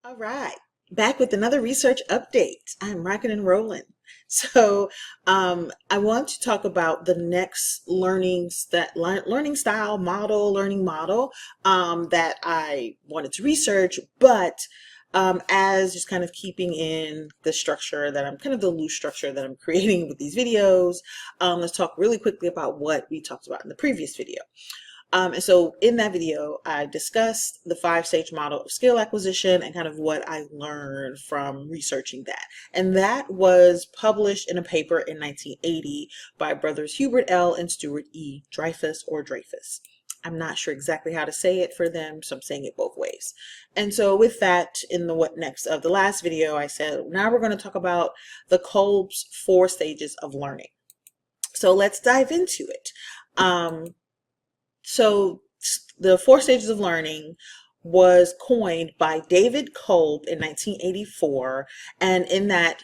All right, back with another research update. I'm rocking and rolling. I want to talk about the next learning style model, learning model that I wanted to research, but as just kind of keeping in the structure that I'm kind of the loose structure that I'm creating with these videos. Let's talk really quickly about what we talked about in the previous video. And so in that video, I discussed the 5-stage model of skill acquisition and kind of what I learned from researching that. And that was published in a paper in 1980 by brothers Hubert L. and Stuart E. Dreyfus or Dreyfus. I'm not sure exactly how to say it for them, so I'm saying it both ways. And so with that, in the what next of the last video, I said, now we're going to talk about the Kolb's 4 stages of learning. So let's dive into it. So the 4 stages of learning was coined by David Kolb in 1984, and in that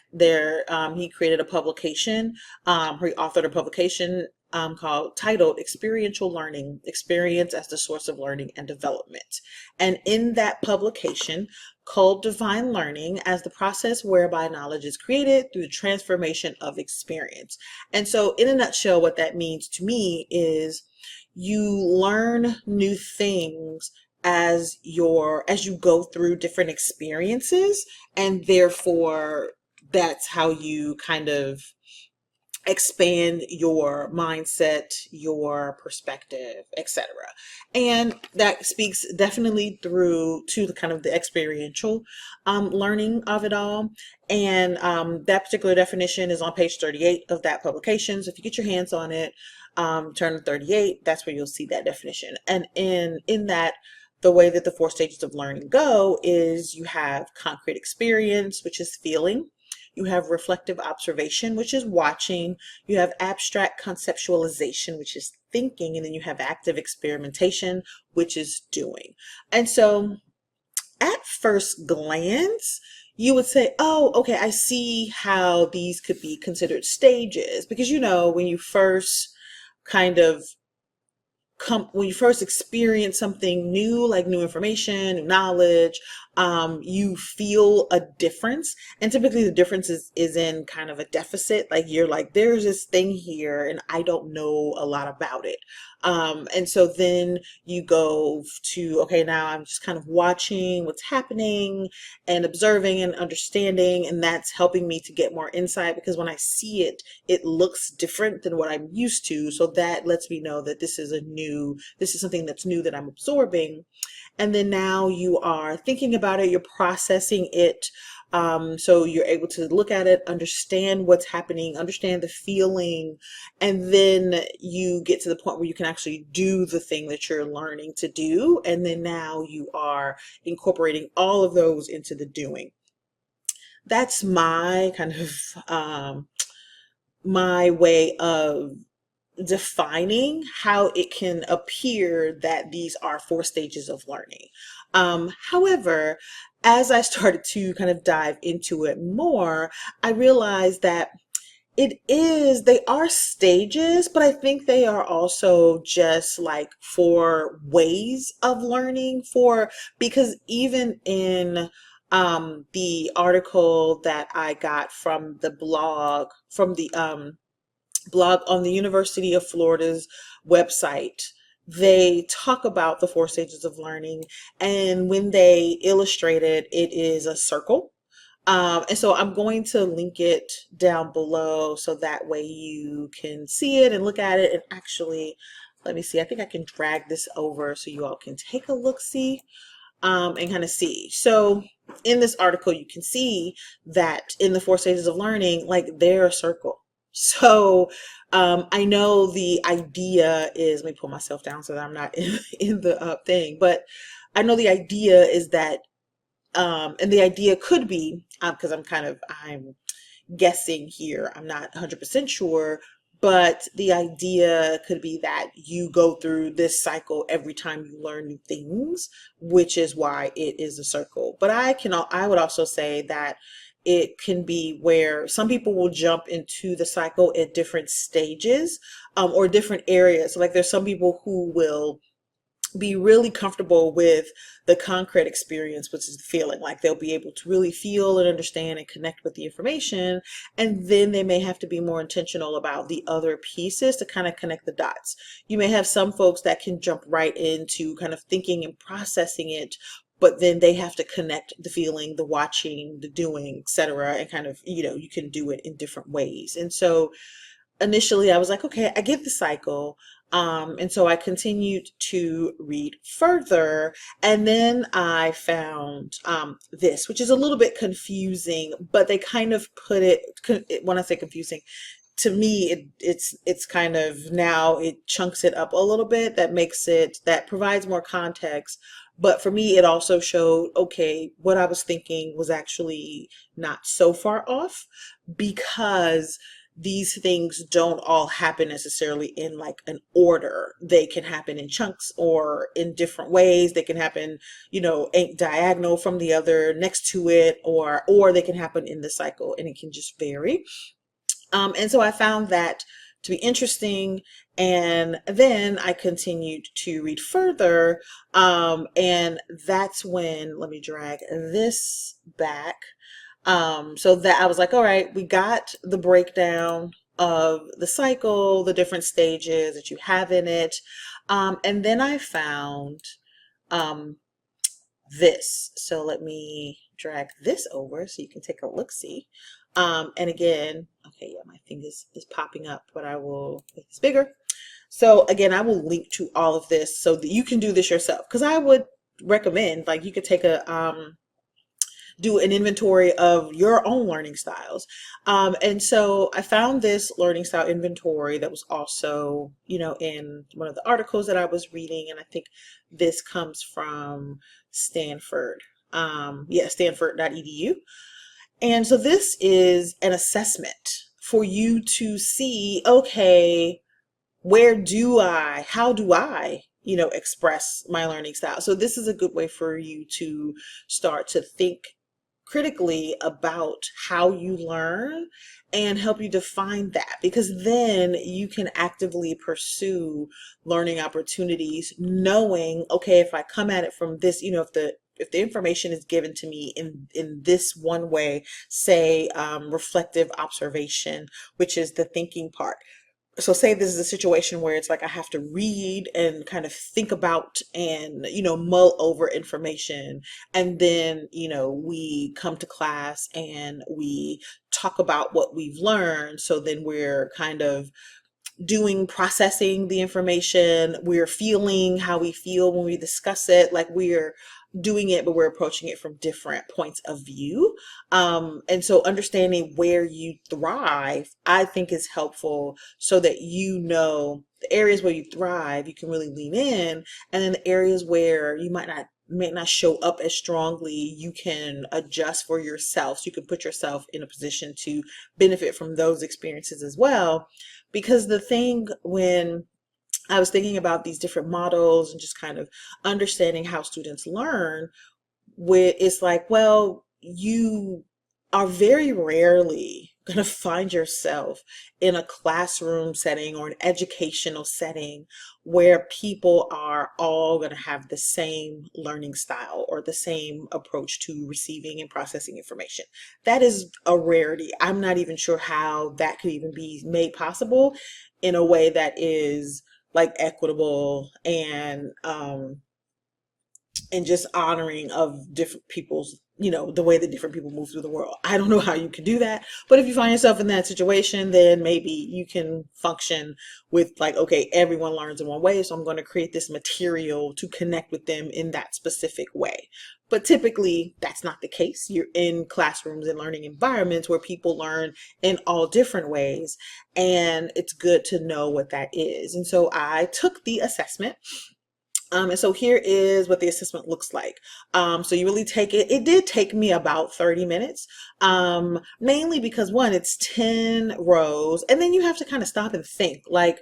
he created a publication, he authored a publication titled Experiential Learning, Experience as the Source of Learning and Development. And in that publication, Kolb defined learning as the process whereby knowledge is created through the transformation of experience. And so in a nutshell, what that means to me is you learn new things as you go through different experiences, and therefore that's how you kind of expand your mindset, your perspective, etc. And that speaks definitely through to the kind of the experiential learning of it all. And that particular definition is on page 38 of that publication. So if you get your hands on it, turn to 38, that's where you'll see that definition. And in that, the way that the 4 stages of learning go is you have concrete experience, which is feeling. You have reflective observation, which is watching. You have abstract conceptualization, which is thinking. And then you have active experimentation, which is doing. And so at first glance, you would say, oh, okay, I see how these could be considered stages. Because, when you first when you first experience something new, like new information, new knowledge, you feel a difference. And typically the difference is in kind of a deficit. Like you're like, there's this thing here and I don't know a lot about it. And so then you go to, okay, now I'm just kind of watching what's happening and observing and understanding. And that's helping me to get more insight, because when I see it, it looks different than what I'm used to. So that lets me know that this is something that's new that I'm absorbing. And then now you are thinking about it, you're processing it. So you're able to look at it, understand what's happening, understand the feeling, and then you get to the point where you can actually do the thing that you're learning to do. And then now you are incorporating all of those into the doing. That's my kind of my way of defining how it can appear that these are 4 stages of learning. However, as I started to kind of dive into it more, I realized that they are stages, but I think they are also just like 4 ways of learning because even in the article that I got from the blog, blog on the University of Florida's website, they talk about the 4 stages of learning, and when they illustrate it, it is a circle. And so I'm going to link it down below so that way you can see it and look at it. And actually, let me see, I think I can drag this over so you all can take a look, see, and kind of see. So in this article, you can see that in the 4 stages of learning, like they're a circle. So I know the idea is, let me pull myself down so that I'm not in the thing, but I know the idea is that, and the idea could be, because I'm guessing here, I'm not 100% sure, but the idea could be that you go through this cycle every time you learn new things, which is why it is a circle. But I would also say that it can be where some people will jump into the cycle at different stages, or different areas. So like there's some people who will be really comfortable with the concrete experience, which is the feeling. Like they'll be able to really feel and understand and connect with the information. And then they may have to be more intentional about the other pieces to kind of connect the dots. You may have some folks that can jump right into kind of thinking and processing it, but then they have to connect the feeling, the watching, the doing, etc. And kind of, you can do it in different ways. And so initially I was like, okay, I get the cycle. And so I continued to read further. And then I found this, which is a little bit confusing, but they kind of put it, when I say confusing, to me, it's kind of, now it chunks it up a little bit. That provides more context. But for me, it also showed, okay, what I was thinking was actually not so far off, because these things don't all happen necessarily in like an order. They can happen in chunks or in different ways. They can happen, diagonal from the other next to it, or they can happen in the cycle, and it can just vary. And so I found that to be interesting. And then I continued to read further. And that's when, let me drag this back. So that I was like, all right, we got the breakdown of the cycle, the different stages that you have in it. And then I found um, this. So let me drag this over so you can take a look-see. And again, okay, yeah, my thing is popping up, but I will make this bigger. So again, I will link to all of this so that you can do this yourself. Because I would recommend, like, you could take do an inventory of your own learning styles. And so I found this learning style inventory that was also, in one of the articles that I was reading. And I think this comes from Stanford. Stanford.edu. And so this is an assessment for you to see, okay, how do I, express my learning style? So this is a good way for you to start to think critically about how you learn and help you define that, because then you can actively pursue learning opportunities, knowing, okay, if I come at it from this, if the information is given to me in this one way, say reflective observation, which is the thinking part. So say this is a situation where it's like I have to read and kind of think about and, mull over information. And then, we come to class and we talk about what we've learned. So then we're kind of processing the information. We're feeling how we feel when we discuss it. Like we're doing it, but we're approaching it from different points of view. And so understanding where you thrive, I think, is helpful, so that the areas where you thrive, you can really lean in. And then the areas where you may not show up as strongly, you can adjust for yourself. So you can put yourself in a position to benefit from those experiences as well. Because the thing, when I was thinking about these different models and just kind of understanding how students learn, where it's like, well, you are very rarely going to find yourself in a classroom setting or an educational setting where people are all going to have the same learning style or the same approach to receiving and processing information. That is a rarity. I'm not even sure how that could even be made possible in a way that is like equitable and just honoring of different people's, the way that different people move through the world. I don't know how you can do that, but if you find yourself in that situation, then maybe you can function with like, okay, everyone learns in one way, so I'm going to create this material to connect with them in that specific way. But typically that's not the case. You're in classrooms and learning environments where people learn in all different ways, and it's good to know what that is. And so I took the assessment. And so here is what the assessment looks like. So you really take it. It did take me about 30 minutes, mainly because, one, it's 10 rows, and then you have to kind of stop and think like,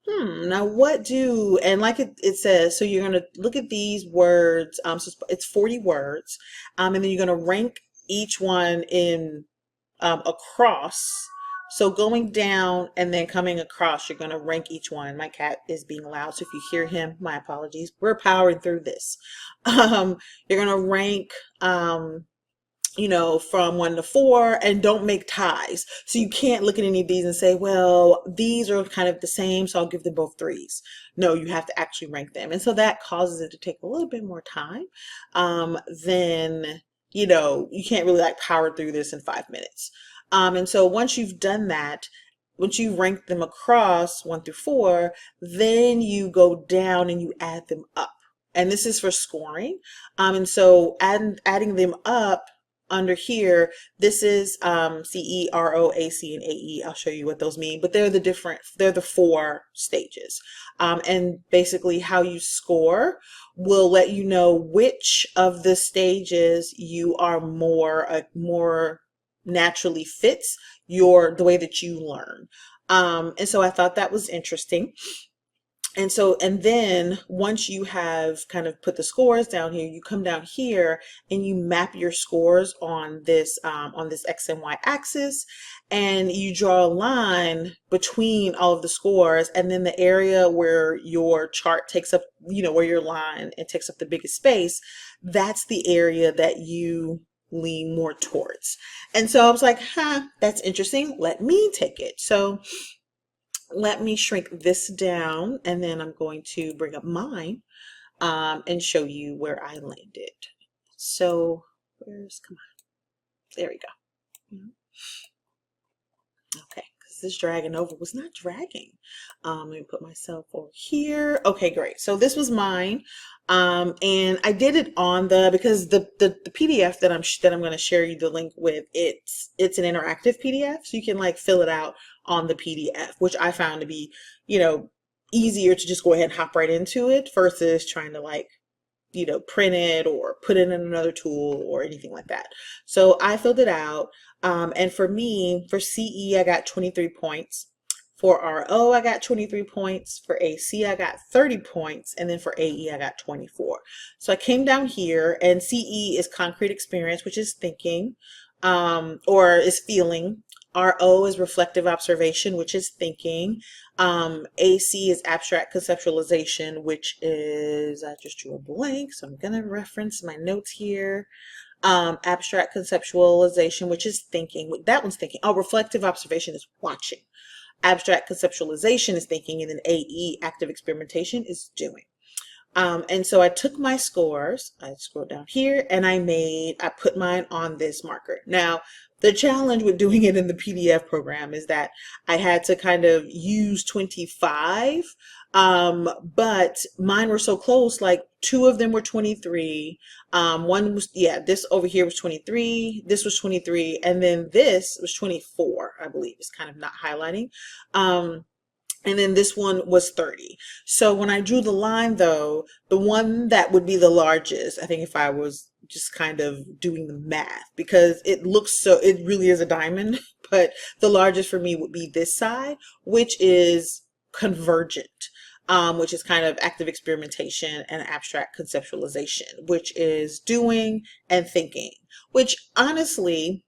now and like it says, so you're going to look at these words. So it's 40 words. And then you're going to rank each one in across. So going down and then coming across, you're going to rank each one. My cat is being loud, so if you hear him, my apologies. We're powering through this. You're going to rank, from 1 to 4, and don't make ties. So you can't look at any of these and say, well, these are kind of the same, so I'll give them both 3s. No, you have to actually rank them. And so that causes it to take a little bit more time than, you can't really like power through this in 5 minutes. And so once you've done that, once you rank them across 1 through 4, then you go down and you add them up. And this is for scoring. And so adding them up, under here, this is CE, RO, AC, and AE. I'll show you what those mean, but they're the 4 stages. And basically how you score will let you know which of the stages you are more naturally fits the way that you learn. And so I thought that was interesting. And then once you have kind of put the scores down here, you come down here and you map your scores on this X and Y axis, and you draw a line between all of the scores, and then the area where your chart takes up, where your line, it takes up the biggest space, that's the area that you lean more towards. And so I was like, that's interesting. Let me take it. So let me shrink this down, and then I'm going to bring up mine and show you where I landed. So come on, there we go. Okay, because this dragging over was not dragging. Let me put myself over here. Okay, great. So this was mine. And I did it on because the PDF that I'm going to share you the link with, it's an interactive PDF, so you can like fill it out on the PDF, which I found to be, easier to just go ahead and hop right into it versus trying to like, print it or put it in another tool or anything like that. So I filled it out. And for me, for CE, I got 23 points. For RO, I got 23 points. For AC, I got 30 points. And then for AE, I got 24. So I came down here, and CE is concrete experience, which is thinking, or is feeling. RO is reflective observation, which is thinking. AC is abstract conceptualization, which is, I just drew a blank, so I'm going to reference my notes here. Abstract conceptualization, which is thinking. That one's thinking. Oh, reflective observation is watching. Abstract conceptualization is thinking, and then AE, active experimentation, is doing. And so I took my scores, I scrolled down here, and I put mine on this marker. Now, the challenge with doing it in the PDF program is that I had to kind of use 25, but mine were so close, like 2 of them were 23. One was, this over here was 23, this was 23, and then this was 24, I believe. It's kind of not highlighting. And then this one was 30. So when I drew the line, though, the one that would be the largest, I think if I was just kind of doing the math, because it really is a diamond, but the largest for me would be this side, which is convergent, which is kind of active experimentation, and abstract conceptualization, which is doing and thinking, which honestly,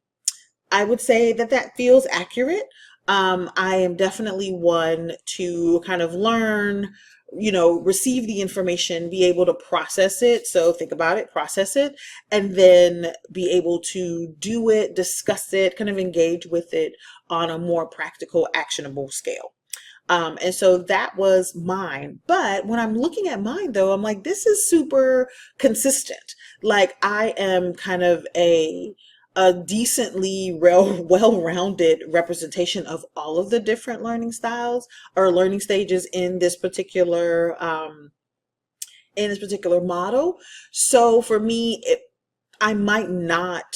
I would say that feels accurate. I am definitely one to kind of learn, receive the information, be able to process it. So think about it, process it, and then be able to do it, discuss it, kind of engage with it on a more practical, actionable scale. And so that was mine. But when I'm looking at mine, though, I'm like, this is super consistent. Like, I am kind of a decently well-rounded representation of all of the different learning styles or learning stages in this particular model. So for me, I might not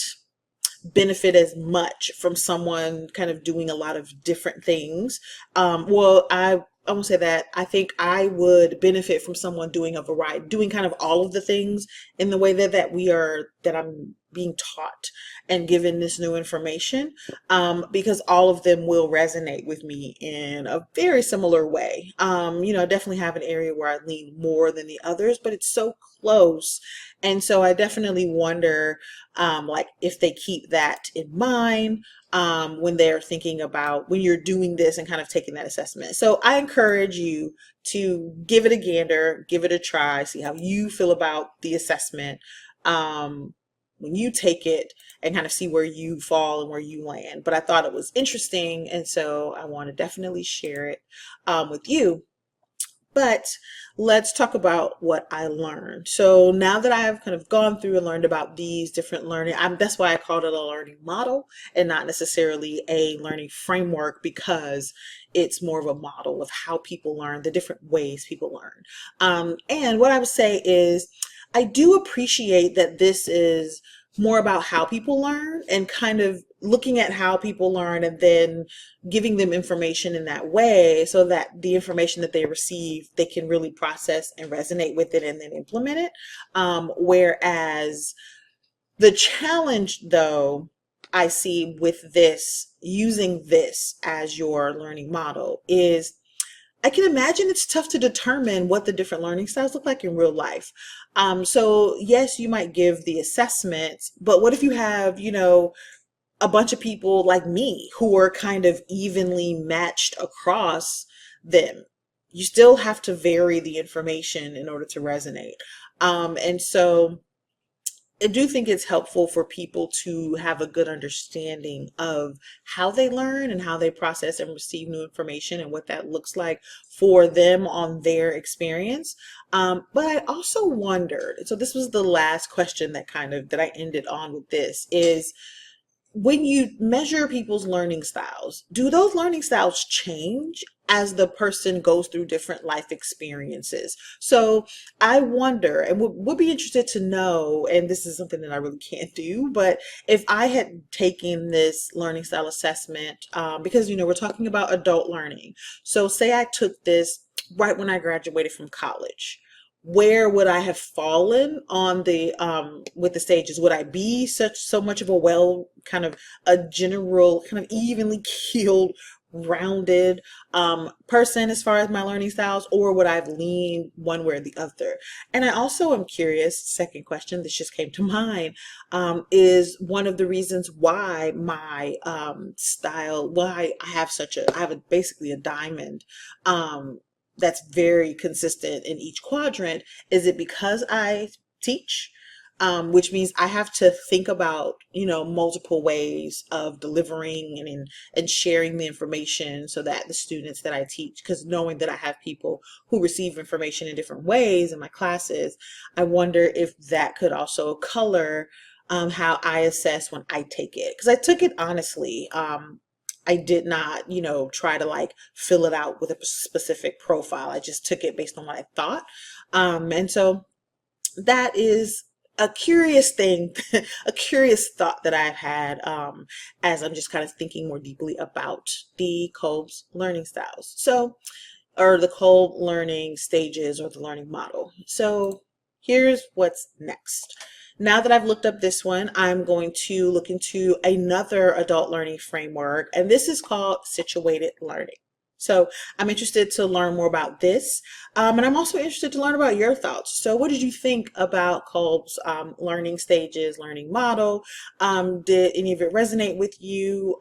benefit as much from someone kind of doing a lot of different things. I won't say that. I think I would benefit from someone doing a variety, doing kind of all of the things in the way that being taught and given this new information, because all of them will resonate with me in a very similar way. I definitely have an area where I lean more than the others, but it's so close. And so I definitely wonder, like, if they keep that in mind when they're thinking about when you're doing this and kind of taking that assessment. So I encourage you to give it a gander, give it a try, see how you feel about the assessment when you take it, and kind of see where you fall and where you land. But I thought it was interesting, and so I want to definitely share it with you. But let's talk about what I learned. So now that I've kind of gone through and learned about these different learning, that's why I called it a learning model and not necessarily a learning framework, because it's more of a model of how people learn, the different ways people learn. And what I would say is, I do appreciate that this is more about how people learn and kind of looking at how people learn and then giving them information in that way, so that the information that they receive, they can really process and resonate with it and then implement it. Whereas the challenge, though, I see with this, using this as your learning model, is I can imagine it's tough to determine what the different learning styles look like in real life. So yes, you might give the assessments, but what if you have, a bunch of people like me who are kind of evenly matched across them? You still have to vary the information in order to resonate. And so I do think it's helpful for people to have a good understanding of how they learn and how they process and receive new information and what that looks like for them on their experience. But I also wondered, so this was the last question that I ended on with this, is when you measure people's learning styles, do those learning styles change as the person goes through different life experiences? So I wonder, and would be interested to know, and this is something that I really can't do, but if I had taken this learning style assessment, because, we're talking about adult learning. So say I took this right when I graduated from college, where would I have fallen on the with the stages? Would I be so much of a kind of a general, kind of evenly keeled, rounded person as far as my learning styles, or would I have leaned one way or the other? And I also am curious, second question, this just came to mind, is one of the reasons why my style, why I have basically a diamond, that's very consistent in each quadrant. Is it because I teach? Which means I have to think about, multiple ways of delivering and sharing the information, so that the students that I teach, because knowing that I have people who receive information in different ways in my classes, I wonder if that could also color how I assess when I take it. Because I took it honestly. I did not, try to like fill it out with a specific profile. I just took it based on what I thought. And so that is a curious thing, a curious thought that I've had as I'm just kind of thinking more deeply about the Kolb's learning styles. So, or the Kolb learning stages, or the learning model. So here's what's next. Now that I've looked up this one, I'm going to look into another adult learning framework, and this is called situated learning. So I'm interested to learn more about this, and I'm also interested to learn about your thoughts. So what did you think about Kolb's learning stages, learning model? Did any of it resonate with you?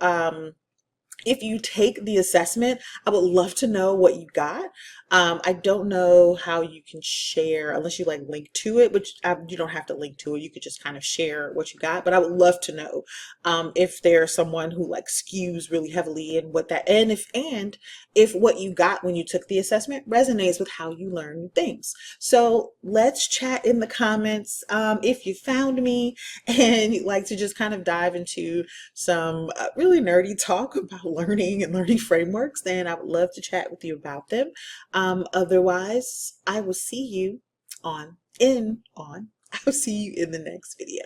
If you take the assessment, I would love to know what you got. I don't know how you can share, unless you like link to it, which you don't have to link to it. You could just kind of share what you got. But I would love to know if there's someone who like skews really heavily in what that, and if what you got when you took the assessment resonates with how you learn new things. So let's chat in the comments if you found me and you'd like to just kind of dive into some really nerdy talk about learning and learning frameworks, then I would love to chat with you about them. Otherwise, I will see you I will see you in the next video.